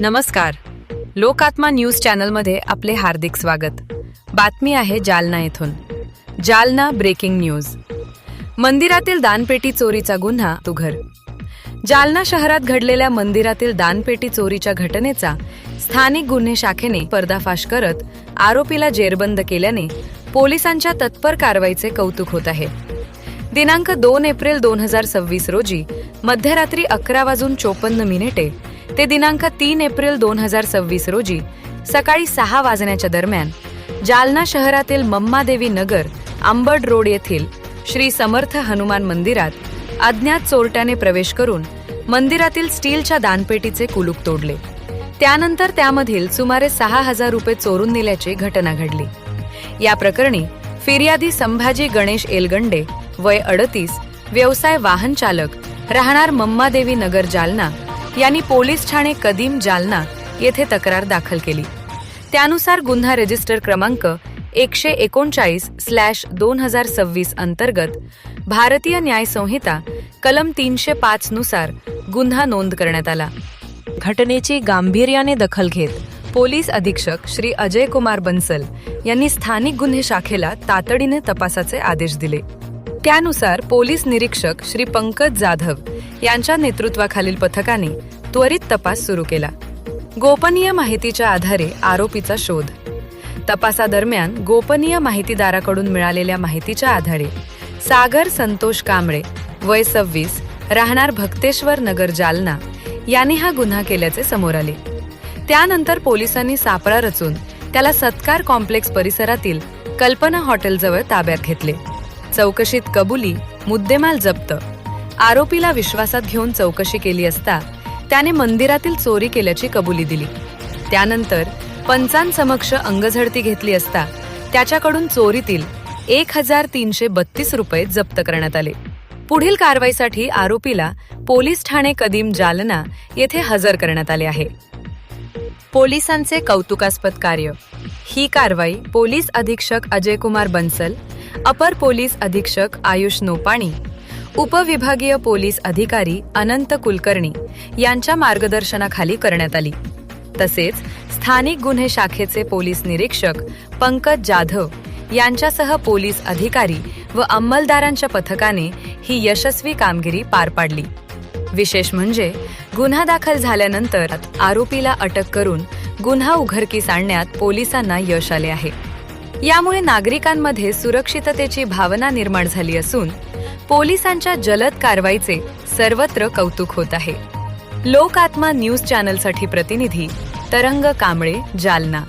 नमस्कार. लोकात्मा न्यूज चॅनलमध्ये आपले हार्दिक स्वागत. बातमी आहे जालना येथून. Jalna breaking news. मंदिरातील दानपेटी चोरीचा गुन्हा उघड. जालना शहरात घडलेल्या मंदिरातील दानपेटी चोरीच्या घटनेचा स्थानिक गुन्हे शाखेने पर्दाफाश करत आरोपीला जेरबंद केल्याने पोलिसांच्या तत्पर कारवाईचे कौतुक होत आहे. दिनांक 2 एप्रिल 2026 रोजी मध्यरात्री 11:54 ते दिनांक 3 एप्रिल 2026 रोजी सकाळी 6 वाजण्याच्या दरम्यान जालना शहरातील मम्मादेवी नगर आंबड रोड येथील श्री समर्थ हनुमान मंदिरात अज्ञात चोरट्याने प्रवेश करून मंदिरातील स्टीलच्या दानपेटीचे कुलूप तोडले. त्यानंतर त्यामधील सुमारे 6,000 रुपये चोरून नेल्याची घटना घडली. या प्रकरणी फिर्यादी संभाजी गणेश एलगंडे, वय 38, व्यवसाय वाहन चालक, राहणार मम्मादेवी नगर जालना यांनी पोलीस ठाणे कदीम जालना येथे तक्रार दाखल केली. त्यानुसार गुन्हा रजिस्टर क्रमांक 139/2026 अंतर्गत भारतीय न्याय संहिता कलम 305 नुसार गुन्हा नोंद करण्यात आला. घटनेची गांभीर्याने दखल घेत पोलीस अधीक्षक श्री अजय कुमार बन्सल यांनी स्थानिक गुन्हे शाखेला तातडीने तपासाचे आदेश दिले. त्यानुसार पोलीस निरीक्षक श्री पंकज जाधव यांच्या नेतृत्वाखालील पथकाने त्वरित तपास सुरू केला. गोपनीय माहितीच्या आधारे आरोपीचा शोध. तपासादरम्यान गोपनीय माहितीदाराकडून मिळालेल्या माहितीच्या आधारे सागर संतोष कांबळे, वय 26, राहणार भक्तेश्वर नगर जालना याने हा गुन्हा केल्याचे समोर आले. त्यानंतर पोलिसांनी सापळा रचून त्याला सत्कार कॉम्प्लेक्स परिसरातील कल्पना हॉटेलजवळ ताब्यात घेतले. चौकशीत कबुली, मुद्देमाल जप्त. आरोपीला विश्वासात घेऊन चौकशी केली असता त्याने मंदिरातील चोरी केल्याची कबुली दिली. त्यानंतर पंचांसमक्ष अंगझडती घेतली असता त्याच्याकडून चोरीतील 1,332 रुपये जप्त करण्यात आले. पुढील कारवाईसाठी आरोपीला पोलीस ठाणे कदीम जालना येथे हजर करण्यात आले आहे. पोलिसांचे कौतुकास्पद कार्य. ही कारवाई पोलीस अधीक्षक अजय कुमार बन्सल, अपर पोलीस अधीक्षक आयुष नोपाणी, उपविभागीय पोलीस अधिकारी अनंत कुलकर्णी यांच्या मार्गदर्शनाखाली करण्यात आली. तसेच स्थानिक गुन्हे शाखेचे पोलीस निरीक्षक पंकज जाधव यांच्यासह पोलीस अधिकारी व अंमलदारांच्या पथकाने ही यशस्वी कामगिरी पार पाडली. विशेष म्हणजे गुन्हा दाखल झाल्यानंतर आरोपीला अटक करून गुन्हा उघडकीस आणण्यात पोलिसांना यश आले आहे. यामुळे नागरिकांमध्ये सुरक्षिततेची भावना निर्माण झाली असून पोलिसांच्या जलद कारवाईचे सर्वत्र कौतुक होत आहे. लोकात्मा न्यूज चॅनलसाठी प्रतिनिधी तरंग कांबळे, जालना.